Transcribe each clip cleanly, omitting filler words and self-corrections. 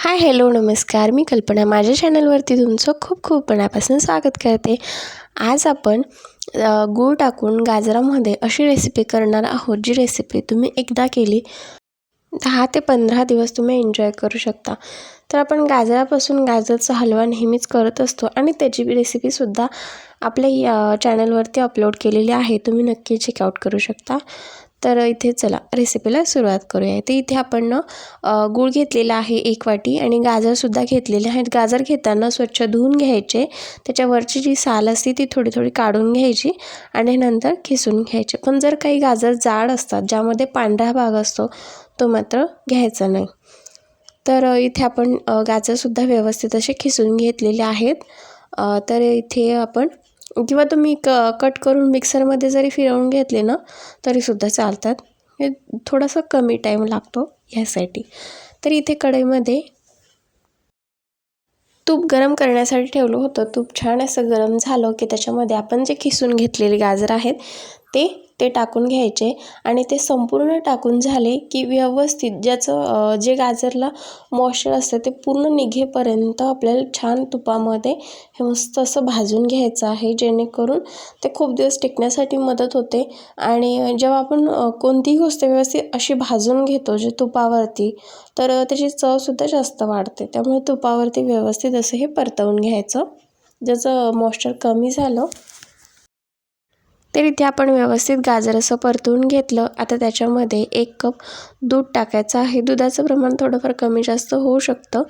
Hi hello नमस्कार, मी कल्पना. माझ्या चॅनलवरती तुमचं खूप खूप मनापासून स्वागत करते. आज आपण गूळ टाकून गाजरामध्ये अशी रेसिपी करणार आहोत, जी रेसिपी तुम्ही एकदा केली 10 ते 15 दिवस तुम्ही एन्जॉय करू शकता. तर आपण गाजरापासून गाजरचा हलवा नेहमीच करत असतो आणि त्याची रेसिपीसुद्धा आपल्या चॅनलवरती अपलोड केलेली आहे, तुम्ही नक्की चेकआउट करू शकता. तर इथे चला रेसिपीला सुरुवात करूया. तर इथे आपण गूळ घेतलेला आहे 1 वाटी आणि गाजरसुद्धा घेतलेले आहेत. गाजर घेताना स्वच्छ धुवून घ्यायचे, त्याच्यावरची जी साल असते ती थोडी थोडी काढून घ्यायची आणि नंतर खिसून घ्यायचे. पण जर काही गाजर जाड असतात, ज्यामध्ये पांढरा भाग असतो, तो मात्र घ्यायचा नाही. तर इथे आपण गाजरसुद्धा व्यवस्थित असे खिसून घेतलेले आहेत. तर इथे आपण किंवा तुम्ही कट करून मिक्सरमध्ये जरी फिरवून घेतले ना तरीसुद्धा चालतात. हे थोडासा कमी टाईम लागतो ह्यासाठी. तर इथे कढईमध्ये तूप गरम करण्यासाठी ठेवलं होतं. तूप छान असं गरम झालं की त्याच्यामध्ये आपण जे खिसून घेतलेले गाजर आहेत ते टाकून घ्यायचे आणि ते संपूर्ण टाकून झाले की व्यवस्थित जे गाजरला मॉइश्चर असतं ते पूर्ण निघेपर्यंत आपल्याला छान तुपामध्ये हे मस्त असं भाजून घ्यायचं आहे, जेणेकरून ते खूप दिवस टिकण्यासाठी मदत होते. आणि जेव्हा आपण कोणतीही गोष्ट व्यवस्थित अशी भाजून घेतो जे तुपावरती, तर त्याची चवसुद्धा जास्त वाढते. त्यामुळे तुपावरती व्यवस्थित असं हे परतवून घ्यायचं. ज्याचं मॉइश्चर कमी झालं तर इथे आपण व्यवस्थित गाजर असं परतवून घेतलं. आता त्याच्यामध्ये 1 कप दूध टाकायचं आहे. दुधाचं प्रमाण थोडंफार कमी जास्त होऊ शकतं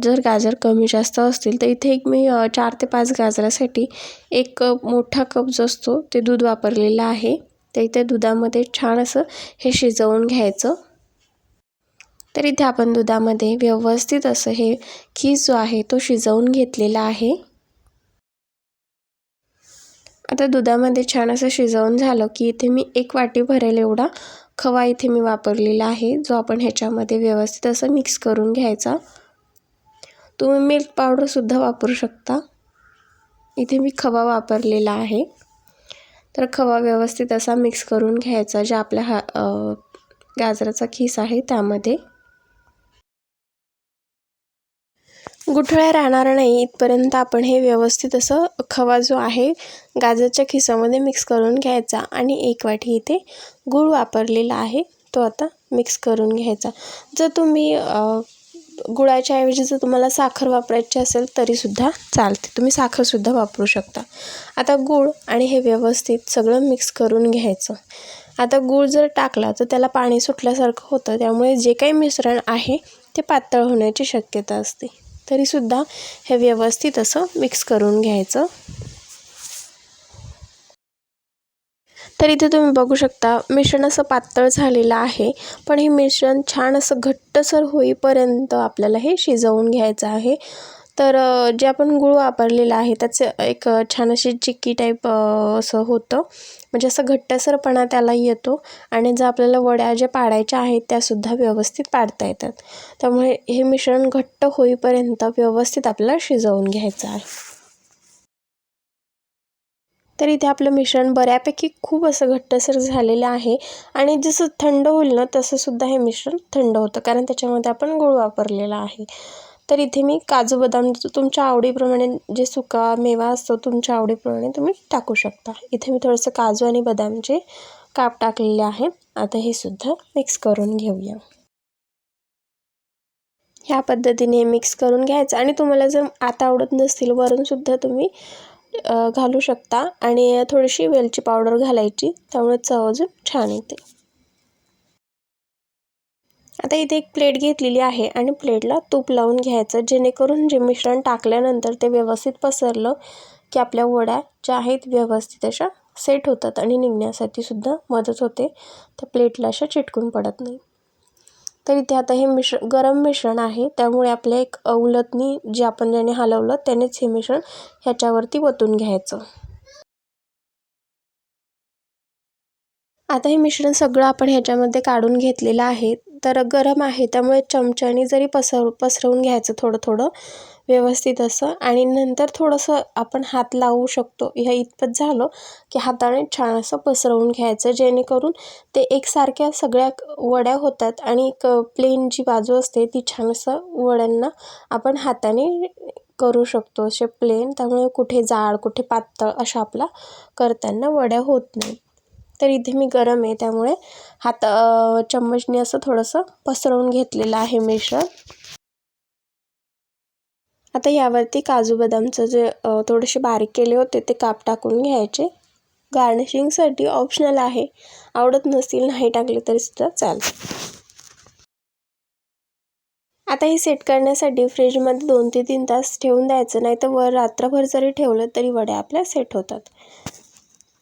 जर गाजर कमी जास्त असतील. तर इथे मी 4 ते 5 गाजरासाठी 1 कप मोठा कप जो असतो ते दूध वापरलेलं आहे. तर इथे दुधामध्ये छान असं हे शिजवून घ्यायचं. तर इथे आपण दुधामध्ये व्यवस्थित असं हे खीस जो आहे तो शिजवून घेतलेला आहे. आता दुधामध्ये छान असं शिजवून झालं की इथे मी 1 वाटी भरेल एवढा खवा इथे मी वापरलेला आहे, जो आपण ह्याच्यामध्ये व्यवस्थित असं मिक्स करून घ्यायचा. तुम्ही मिल्क पावडरसुद्धा वापरू शकता. इथे मी खवा वापरलेला आहे. तर खवा व्यवस्थित असा मिक्स करून घ्यायचा, जे आपल्या गाजराचा खीस आहे त्यामध्ये. गुठळ्या राहणार नाही इथपर्यंत आपण हे व्यवस्थित असं खवा जो आहे गाजरच्या खिसामध्ये मिक्स करून घ्यायचा आणि 1 वाटी इथे गूळ वापरलेला आहे, तो आता मिक्स करून घ्यायचा. जर तुम्ही गुळाच्या ऐवजी जर तुम्हाला साखर वापरायची असेल तरीसुद्धा चालते, तुम्ही साखरसुद्धा वापरू शकता. आता गूळ आणि हे व्यवस्थित सगळं मिक्स करून घ्यायचं. आता गूळ जर टाकला तर त्याला पाणी सुटल्यासारखं होतं, त्यामुळे जे काही मिश्रण आहे ते पातळ होण्याची शक्यता असते. तरीसुद्धा हे व्यवस्थित असं मिक्स करून घ्यायचं. तर इथे तुम्ही बघू शकता मिश्रण असं पातळ झालेलं आहे, पण हे मिश्रण छान असं घट्टसर होईपर्यंत आपल्याला हे शिजवून घ्यायचं आहे. तर जे आपण गूळ वापरलेलं आहे त्याचं एक छान अशी चिक्की टाईप असं होतं, म्हणजे असं घट्टसरपणा त्याला येतो आणि जर आपल्याला वड्या ज्या पाडायच्या आहेत त्यासुद्धा व्यवस्थित पाडता येतात. त्यामुळे हे मिश्रण घट्ट होईपर्यंत व्यवस्थित आपल्याला शिजवून घ्यायचं आहे. तर इथे आपलं मिश्रण बऱ्यापैकी खूप असं घट्टसर झालेलं आहे आणि जसं थंड होईल ना तसंसुद्धा हे मिश्रण थंड होतं, कारण त्याच्यामध्ये आपण गूळ वापरलेला आहे. तर इथे मी काजू बदाम तुमच्या आवडीप्रमाणे, जे सुका मेवा असतो तुमच्या आवडीप्रमाणे तुम्ही टाकू शकता. इथे मी थोडंसं काजू आणि बदामचे काप टाकलेले आहेत. आता हे सुद्धा मिक्स करून घेऊया. ह्या पद्धतीने मिक्स करून घ्यायचं आणि तुम्हाला जर आता आवडत नसतील वरूनसुद्धा तुम्ही घालू शकता आणि थोडीशी वेलची पावडर घालायची, त्यामुळे चव अजून छान येते. आता इथे एक प्लेट घेतलेली आहे आणि प्लेटला तूप लावून घ्यायचं, जेणेकरून जे मिश्रण टाकल्यानंतर ते व्यवस्थित पसरलं की आपल्या वड्या ज्या आहेत व्यवस्थित अशा सेट होतात आणि निघण्यासाठी सुद्धा मदत होते, त्या प्लेटला अशा चिटकून पडत नाही. तर इथे आता हे गरम मिश्रण आहे, त्यामुळे आपल्या एक उलथणी जे आपण ज्याने हलवलं त्यानेच हे मिश्रण ह्याच्यावरती ओतून घ्यायचं. आता हे मिश्रण सगळं आपण ह्याच्यामध्ये काढून घेतलेलं आहे. तर गरम आहे त्यामुळे चमच्याने जरी पसरवून घ्यायचं थोडं थोडं व्यवस्थित असं, आणि नंतर थोडंसं आपण हात लावू शकतो. ह्या इतपत झालं की हाताने छान असं पसरवून घ्यायचं, जेणेकरून ते एकसारख्या सगळ्या वड्या होतात आणि एक प्लेन जी बाजू असते ती छान असं वड्यांना आपण हाताने करू शकतो असे प्लेन. त्यामुळे कुठे जाड कुठे पातळ अशा आपला करताना वड्या होत नाही. तर इथे मी गरम आहे त्यामुळे चम्मचने असं थोडंसं पसरवून घेतलेलं आहे मिश्रण. आता यावरती काजू बदामचं जे थोडेसे बारीक केले होते ते काप टाकून घ्यायचे. गार्निशिंगसाठी ऑप्शनल आहे, आवडत नसतील नाही टाकले तरी सुद्धा चालतं. आता हे सेट करण्यासाठी फ्रीजमध्ये 2 ते 3 तास ठेवून द्यायचं, नाही तर वर रात्रभर जरी ठेवलं तरी वड्या आपल्या सेट होतात.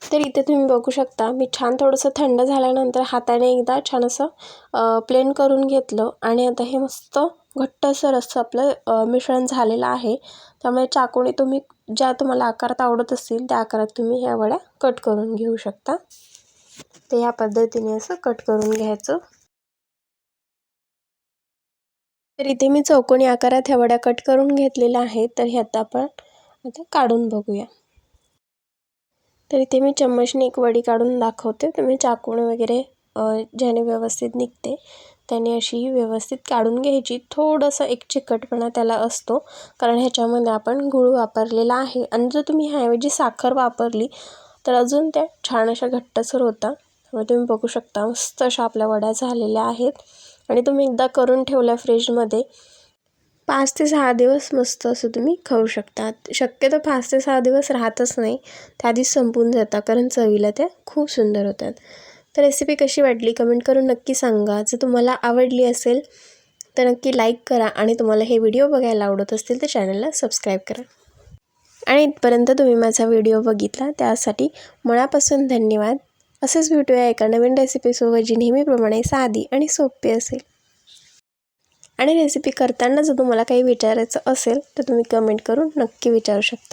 तर इथे तुम्ही बघू शकता मी छान थोडंसं थंड झाल्यानंतर हाताने एकदा छान असं प्लेन करून घेतलं, आणि आता हे मस्त घट्टसर असं आपलं मिश्रण झालेलं आहे. त्यामुळे चाकूने तुम्ही ज्या तुम्हाला आकारात आवडत असतील त्या आकारात तुम्ही ह्या वड्या कट करून घेऊ शकता. तर ह्या पद्धतीने असं कट करून घ्यायचं. तर इथे मी चौकोनी आकारात ह्या वड्या कट करून घेतलेल्या आहेत. तर ह्यात आपण आता काढून बघूया. तर इथे मी चम्मचने एक वडी काढून दाखवते. तुम्ही चाकूने वगैरे ज्याने व्यवस्थित निघते त्याने अशी व्यवस्थित काढून घ्यायची. थोडंसं एक चिकटपणा त्याला असतो, कारण ह्याच्यामध्ये आपण गूळ वापरलेला आहे, आणि जर तुम्ही ह्याऐवजी साखर वापरली तर अजून त्या छान अशा घट्टसर होता. त्यामुळे तुम्ही बघू शकता मस्त अशा आपल्या वड्या झालेल्या आहेत. आणि तुम्ही एकदा करून ठेवल्या फ्रीजमध्ये 5 ते 6 दिवस मस्त असं तुम्ही खाऊ शकता. शक्यतो 5 ते 6 दिवस राहतच नाही, त्याआधीच संपून जातात, कारण चवीला त्या खूप सुंदर होतात. तर रेसिपी कशी वाटली कमेंट करून नक्की सांगा. जर तुम्हाला आवडली असेल तर नक्की लाईक करा, आणि तुम्हाला हे व्हिडिओ बघायला आवडत असतील तर चॅनलला सबस्क्राईब करा. आणि इथपर्यंत तुम्ही माझा व्हिडिओ बघितला त्यासाठी मनापासून धन्यवाद. असंच भेटूया एका नवीन रेसिपीसोबत जी नेहमीप्रमाणे साधी आणि सोपी असेल. आणि रेसिपी करताना जर तुम्हाला काही विचारायचं असेल तर तुम्ही कमेंट करून नक्की विचारू शकता.